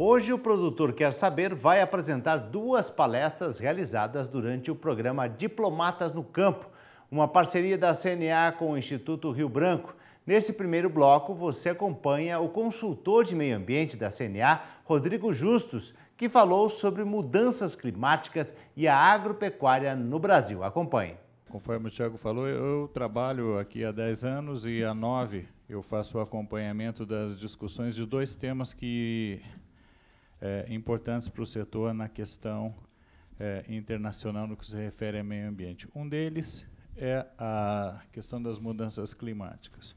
Hoje o Produtor Quer Saber vai apresentar duas palestras realizadas durante o programa Diplomatas no Campo, uma parceria da CNA com o Instituto Rio Branco. Nesse primeiro bloco, você acompanha o consultor de meio ambiente da CNA, Rodrigo Justus, que falou sobre mudanças climáticas e a agropecuária no Brasil. Acompanhe. Conforme o Thiago falou, eu trabalho aqui há 10 anos e há 9 eu faço o acompanhamento das discussões de dois temas que importantes para o setor na questão internacional no que se refere ao meio ambiente. Um deles é a questão das mudanças climáticas.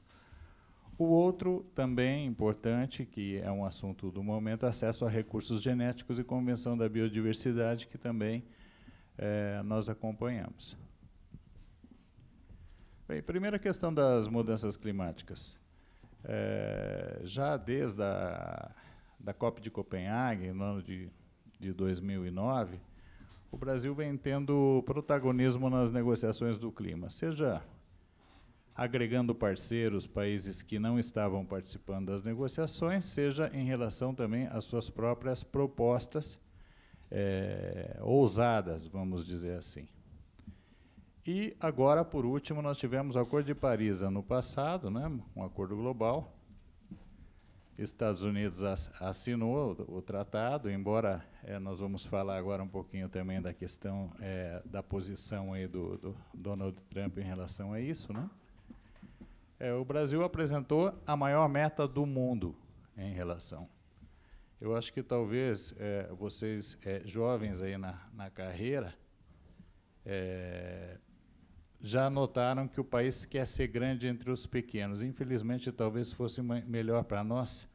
O outro, também importante, que é um assunto do momento, acesso a recursos genéticos e convenção da biodiversidade, que também nós acompanhamos. Bem, primeira questão das mudanças climáticas. Já desde da COP de Copenhague, no ano de 2009, o Brasil vem tendo protagonismo nas negociações do clima, seja agregando parceiros, países que não estavam participando das negociações, seja em relação também às suas próprias propostas ousadas, vamos dizer assim. E agora, por último, nós tivemos o Acordo de Paris ano passado, né, um acordo global. Estados Unidos assinou o tratado, embora nós vamos falar agora um pouquinho também da questão da posição aí do Donald Trump em relação a isso, né? O Brasil apresentou a maior meta do mundo em relação. Eu acho que talvez vocês jovens aí na carreira já notaram que o país quer ser grande entre os pequenos. Infelizmente, talvez fosse melhor para nós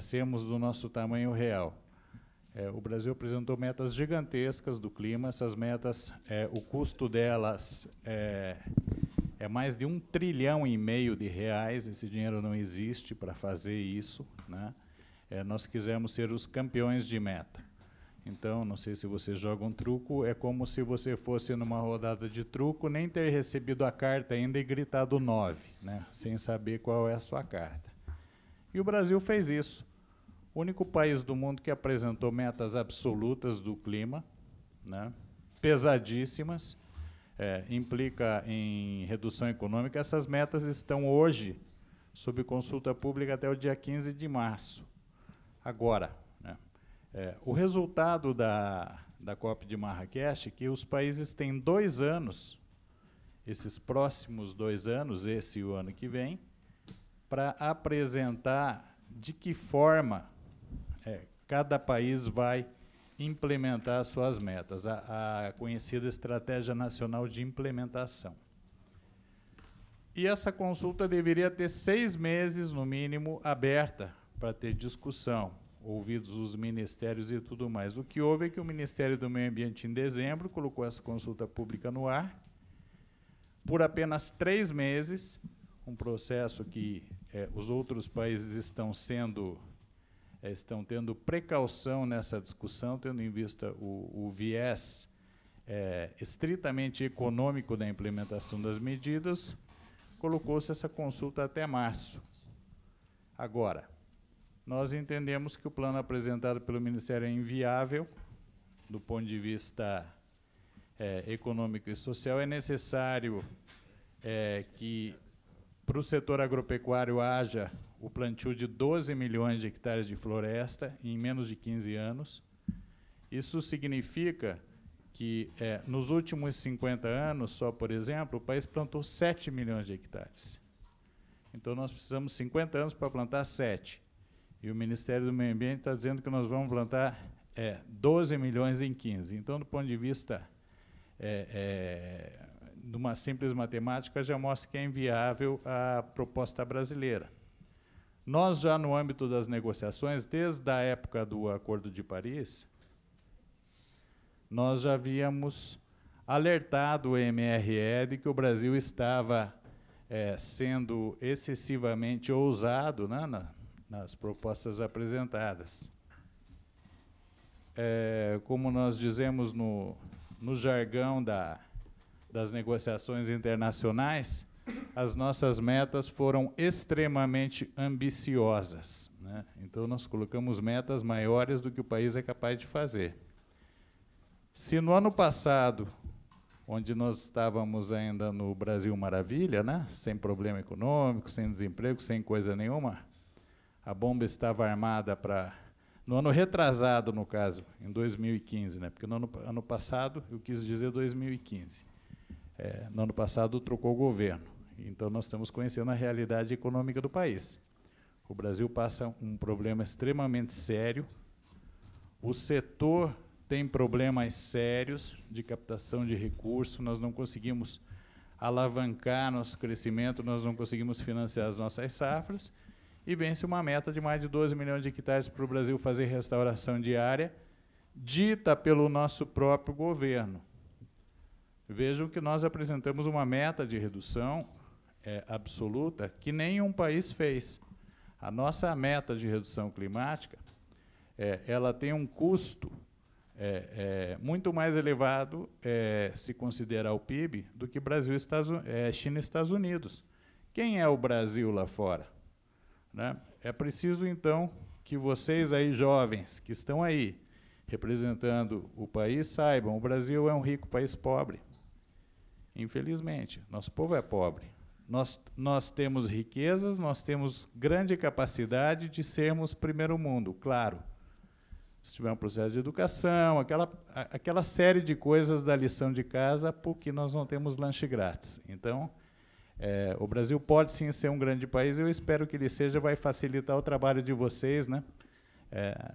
sermos do nosso tamanho real. O Brasil apresentou metas gigantescas do clima. Essas metas, o custo delas é mais de R$ 1,5 trilhão de reais. Esse dinheiro não existe para fazer isso, né? Nós quisemos ser os campeões de meta. Então, não sei se você joga um truco, é como se você fosse numa rodada de truco, nem ter recebido a carta ainda e gritado 9, né, sem saber qual é a sua carta. E o Brasil fez isso. O único país do mundo que apresentou metas absolutas do clima, né, pesadíssimas, implica em redução econômica. Essas metas estão hoje sob consulta pública até o dia 15 de março. Agora, o resultado da COP de Marrakech é que os países têm 2 anos, esses próximos 2 anos, esse e o ano que vem, para apresentar de que forma cada país vai implementar as suas metas, a conhecida Estratégia Nacional de Implementação. E essa consulta deveria ter 6 meses, no mínimo, aberta para ter discussão, ouvidos os ministérios e tudo mais. O que houve é que o Ministério do Meio Ambiente, em dezembro, colocou essa consulta pública no ar, por apenas 3 meses, um processo que os outros países estão tendo precaução nessa discussão, tendo em vista o viés estritamente econômico da implementação das medidas, colocou-se essa consulta até março. Agora, nós entendemos que o plano apresentado pelo Ministério é inviável, do ponto de vista econômico e social. É necessário que, para o setor agropecuário, haja o plantio de 12 milhões de hectares de floresta em menos de 15 anos. Isso significa que, nos últimos 50 anos, só, por exemplo, o país plantou 7 milhões de hectares. Então, nós precisamos de 50 anos para plantar 7. E o Ministério do Meio Ambiente está dizendo que nós vamos plantar 12 milhões em 15. Então, do ponto de vista de uma simples matemática, já mostra que é inviável a proposta brasileira. Nós, já no âmbito das negociações, desde a época do Acordo de Paris, nós já havíamos alertado o MRE de que o Brasil estava sendo excessivamente ousado, né, nas propostas apresentadas. Como nós dizemos no jargão das negociações internacionais, as nossas metas foram extremamente ambiciosas, né? Então, nós colocamos metas maiores do que o país é capaz de fazer. Se no ano passado, onde nós estávamos ainda no Brasil Maravilha, né? Sem problema econômico, sem desemprego, sem coisa nenhuma, a bomba estava armada para... No ano retrasado, no caso, em 2015, né? Porque no ano passado, eu quis dizer 2015. No ano passado, trocou o governo. Então, nós estamos conhecendo a realidade econômica do país. O Brasil passa um problema extremamente sério. O setor tem problemas sérios de captação de recursos, nós não conseguimos alavancar nosso crescimento, nós não conseguimos financiar as nossas safras, e vence uma meta de mais de 12 milhões de hectares para o Brasil fazer restauração diária, dita pelo nosso próprio governo. Vejam que nós apresentamos uma meta de redução absoluta que nenhum país fez. A nossa meta de redução climática, ela tem um custo muito mais elevado, se considerar o PIB, do que Brasil, China e Estados Unidos. Quem é o Brasil lá fora? Né? É preciso, então, que vocês aí, jovens, que estão aí, representando o país, saibam, o Brasil é um rico país pobre. Infelizmente, nosso povo é pobre. Nós temos riquezas, nós temos grande capacidade de sermos primeiro mundo, claro. Se tiver um processo de educação, aquela série de coisas da lição de casa, porque nós não temos lanche grátis. Então, o Brasil pode sim ser um grande país, eu espero que ele seja, vai facilitar o trabalho de vocês, né,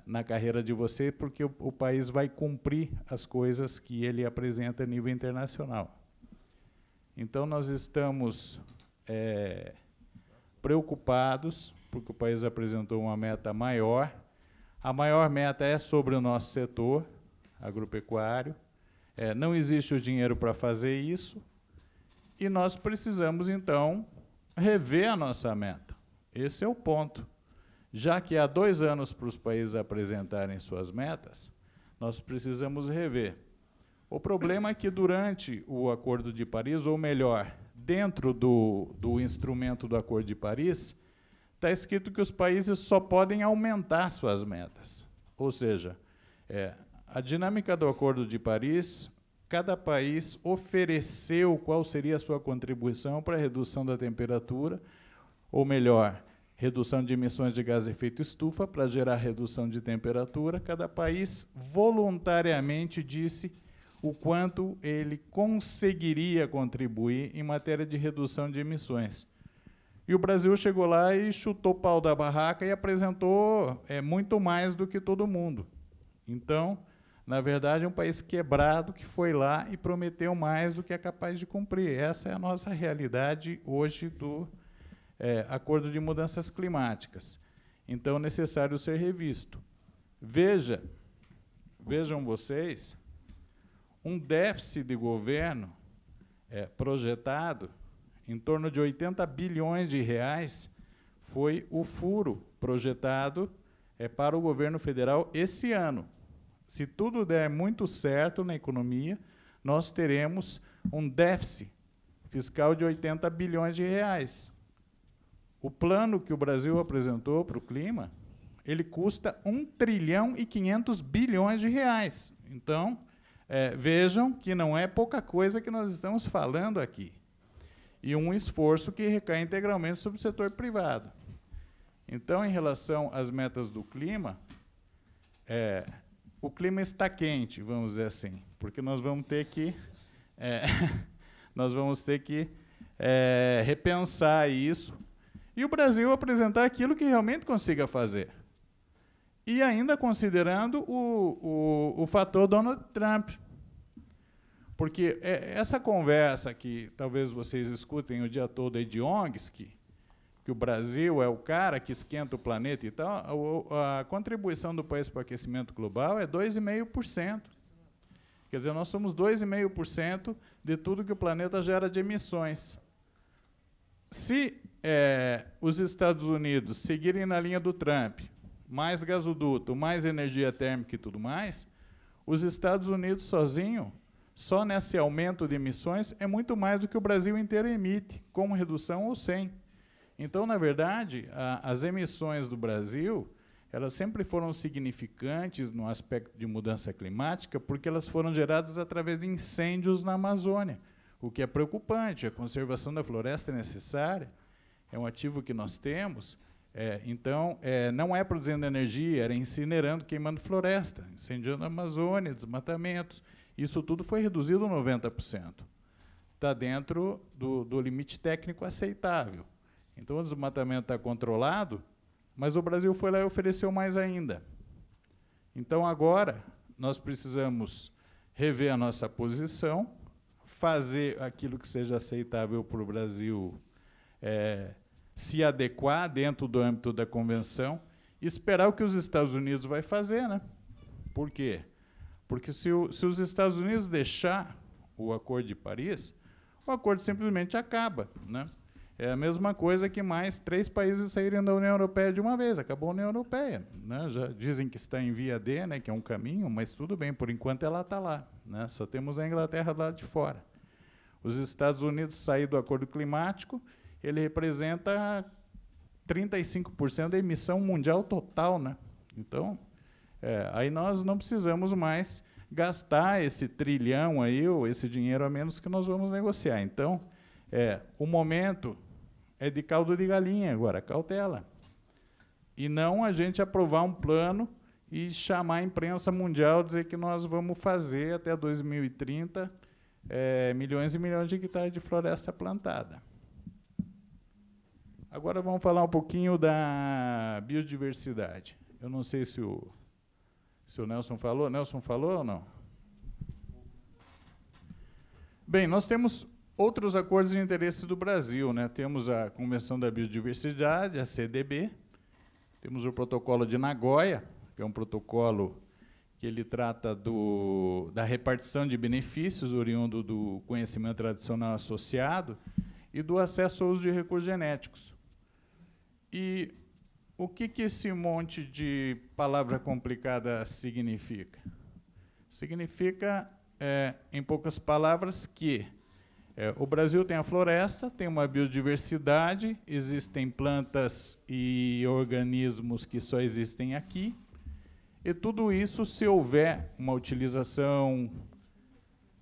na carreira de vocês, porque o país vai cumprir as coisas que ele apresenta a nível internacional. Então, nós estamos preocupados, porque o país apresentou uma meta maior. A maior meta é sobre o nosso setor agropecuário. Não existe o dinheiro para fazer isso, e nós precisamos, então, rever a nossa meta. Esse é o ponto. Já que há 2 anos para os países apresentarem suas metas, nós precisamos rever. O problema é que, durante o Acordo de Paris, ou melhor, dentro do instrumento do Acordo de Paris, está escrito que os países só podem aumentar suas metas. Ou seja, a dinâmica do Acordo de Paris, cada país ofereceu qual seria a sua contribuição para a redução da temperatura, ou melhor, redução de emissões de gás de efeito estufa para gerar redução de temperatura. Cada país voluntariamente disse o quanto ele conseguiria contribuir em matéria de redução de emissões. E o Brasil chegou lá e chutou o pau da barraca e apresentou muito mais do que todo mundo. Então, na verdade, é um país quebrado que foi lá e prometeu mais do que é capaz de cumprir. Essa é a nossa realidade hoje do Acordo de Mudanças Climáticas. Então, é necessário ser revisto. Vejam vocês, um déficit de governo projetado em torno de 80 bilhões de reais foi o furo projetado para o governo federal esse ano. Se tudo der muito certo na economia, nós teremos um déficit fiscal de 80 bilhões de reais. O plano que o Brasil apresentou para o clima, ele custa 1 trilhão e 500 bilhões de reais. Então, vejam que não é pouca coisa que nós estamos falando aqui. E um esforço que recai integralmente sobre o setor privado. Então, em relação às metas do clima, o clima está quente, vamos dizer assim, porque nós vamos ter que, repensar isso, e o Brasil apresentar aquilo que realmente consiga fazer. E ainda considerando o fator Donald Trump. Porque essa conversa que talvez vocês escutem o dia todo aí de ONGs, que o Brasil é o cara que esquenta o planeta e tal, a contribuição do país para o aquecimento global é 2,5%. Quer dizer, nós somos 2,5% de tudo que o planeta gera de emissões. Se os Estados Unidos seguirem na linha do Trump, mais gasoduto, mais energia térmica e tudo mais, os Estados Unidos sozinhos só nesse aumento de emissões é muito mais do que o Brasil inteiro emite, com redução ou sem. Então, na verdade, as emissões do Brasil, elas sempre foram significantes no aspecto de mudança climática, porque elas foram geradas através de incêndios na Amazônia, o que é preocupante. A conservação da floresta é necessária, é um ativo que nós temos. Então, não é produzindo energia, era incinerando, queimando floresta, incendiando a Amazônia, desmatamentos. Isso tudo foi reduzido 90%. Está dentro do limite técnico aceitável. Então, o desmatamento está controlado, mas o Brasil foi lá e ofereceu mais ainda. Então, agora, nós precisamos rever a nossa posição, fazer aquilo que seja aceitável para o Brasil se adequar dentro do âmbito da convenção e esperar o que os Estados Unidos vai fazer, né? Por quê? Porque se os Estados Unidos deixar o Acordo de Paris, o acordo simplesmente acaba, né? É a mesma coisa que mais 3 países saírem da União Europeia de uma vez. Acabou a União Europeia, né? Já dizem que está em via D, né, que é um caminho, mas tudo bem, por enquanto ela está lá, né? Só temos a Inglaterra do lado de fora. Os Estados Unidos sair do acordo climático, ele representa 35% da emissão mundial total, né? Então, aí nós não precisamos mais gastar esse trilhão aí, ou esse dinheiro a menos que nós vamos negociar. Então, o momento é de caldo de galinha agora, cautela. E não a gente aprovar um plano e chamar a imprensa mundial, dizer que nós vamos fazer até 2030 milhões e milhões de hectares de floresta plantada. Agora vamos falar um pouquinho da biodiversidade. Eu não sei se o Nelson falou. Nelson falou ou não? Bem, nós temos outros acordos de interesse do Brasil, né? Temos a Convenção da Biodiversidade, a CDB, temos o Protocolo de Nagoya, que é um protocolo que ele trata da repartição de benefícios oriundo do conhecimento tradicional associado e do acesso ao uso de recursos genéticos. E o que esse monte de palavra complicada significa? Significa, em poucas palavras, que o Brasil tem a floresta, tem uma biodiversidade, existem plantas e organismos que só existem aqui, e tudo isso, se houver uma utilização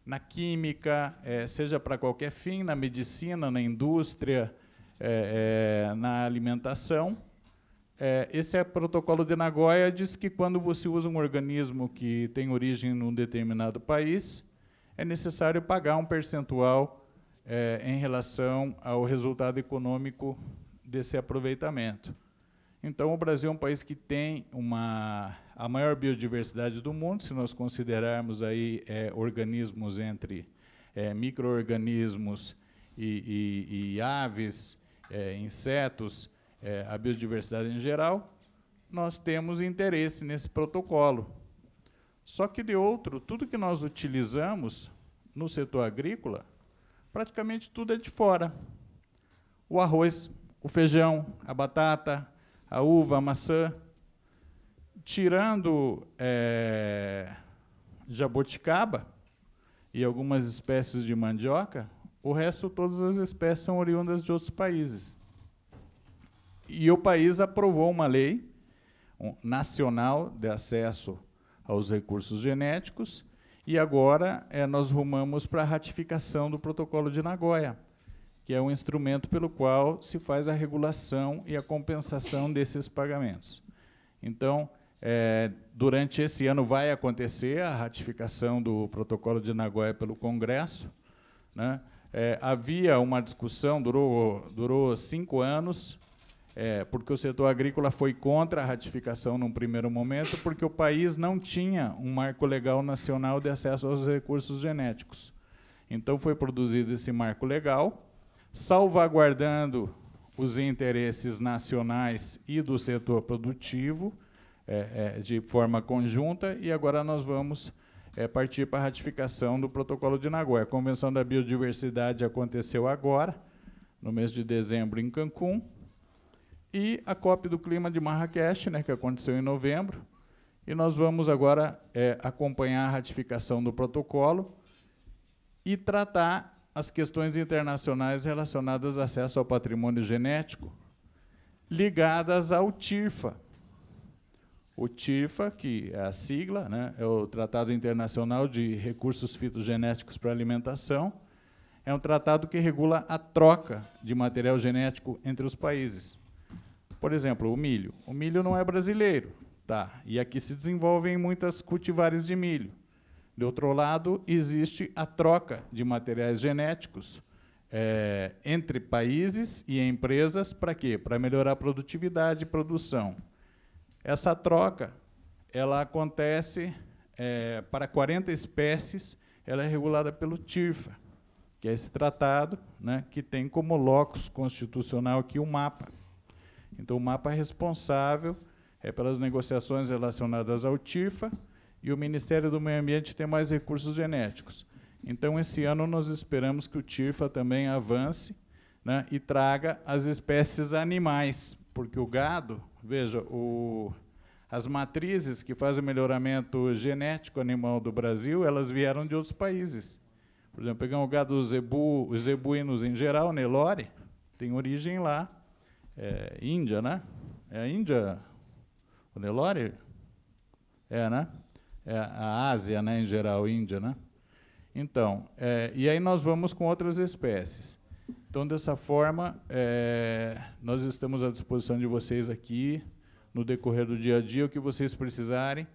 na química, seja para qualquer fim, na medicina, na indústria, na alimentação, esse protocolo de Nagoya diz que quando você usa um organismo que tem origem num determinado país, é necessário pagar um percentual em relação ao resultado econômico desse aproveitamento. Então, o Brasil é um país que tem a maior biodiversidade do mundo, se nós considerarmos aí organismos entre micro-organismos e aves, insetos, a biodiversidade em geral, nós temos interesse nesse protocolo. Só que, de outro, tudo que nós utilizamos no setor agrícola, praticamente tudo é de fora. O arroz, o feijão, a batata, a uva, a maçã. Tirando jabuticaba e algumas espécies de mandioca, o resto, todas as espécies são oriundas de outros países. E o país aprovou uma lei nacional de acesso aos recursos genéticos, e agora nós rumamos para a ratificação do Protocolo de Nagoya, que é um instrumento pelo qual se faz a regulação e a compensação desses pagamentos. Então, durante esse ano vai acontecer a ratificação do Protocolo de Nagoya pelo Congresso, né? Havia uma discussão, durou 5 anos, porque o setor agrícola foi contra a ratificação num primeiro momento, porque o país não tinha um marco legal nacional de acesso aos recursos genéticos. Então, foi produzido esse marco legal, salvaguardando os interesses nacionais e do setor produtivo, de forma conjunta, e agora nós vamos partir para a ratificação do Protocolo de Nagoya. A Convenção da Biodiversidade aconteceu agora, no mês de dezembro, em Cancún, e a COP do Clima de Marrakech, né, que aconteceu em novembro, e nós vamos agora acompanhar a ratificação do protocolo, e tratar as questões internacionais relacionadas ao acesso ao patrimônio genético, ligadas ao TIRFA. O TIRFA, que é a sigla, né, é o Tratado Internacional de Recursos Fitogenéticos para Alimentação, é um tratado que regula a troca de material genético entre os países. Por exemplo, o milho. O milho não é brasileiro, tá? E aqui se desenvolvem muitas cultivares de milho. De outro lado, existe a troca de materiais genéticos entre países e empresas, para quê? Para melhorar a produtividade e produção. Essa troca ela acontece para 40 espécies, ela é regulada pelo TIRFA, que é esse tratado, né, que tem como locus constitucional aqui o MAPA. Então, o MAPA é responsável pelas negociações relacionadas ao TIRFA, e o Ministério do Meio Ambiente tem mais recursos genéticos. Então, esse ano, nós esperamos que o TIRFA também avance, né, e traga as espécies animais, porque o gado, veja, as matrizes que fazem o melhoramento genético animal do Brasil, elas vieram de outros países. Por exemplo, pegar o gado zebu, os zebuínos em geral, Nelore, tem origem lá, Índia, né? É a Índia, o Nelore? Né? É a Ásia, né, em geral, Índia, né? Então, e aí nós vamos com outras espécies. Então, dessa forma, nós estamos à disposição de vocês aqui, no decorrer do dia a dia, o que vocês precisarem.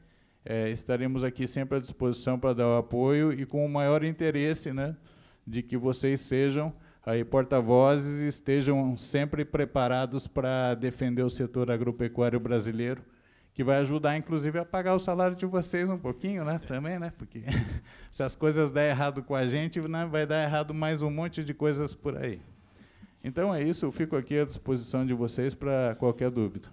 Estaremos aqui sempre à disposição para dar o apoio e com o maior interesse, né, de que vocês sejam aí porta-vozes e estejam sempre preparados para defender o setor agropecuário brasileiro, que vai ajudar, inclusive, a pagar o salário de vocês um pouquinho, né, também, né, porque se as coisas der errado com a gente, né, vai dar errado mais um monte de coisas por aí. Então, é isso, eu fico aqui à disposição de vocês para qualquer dúvida.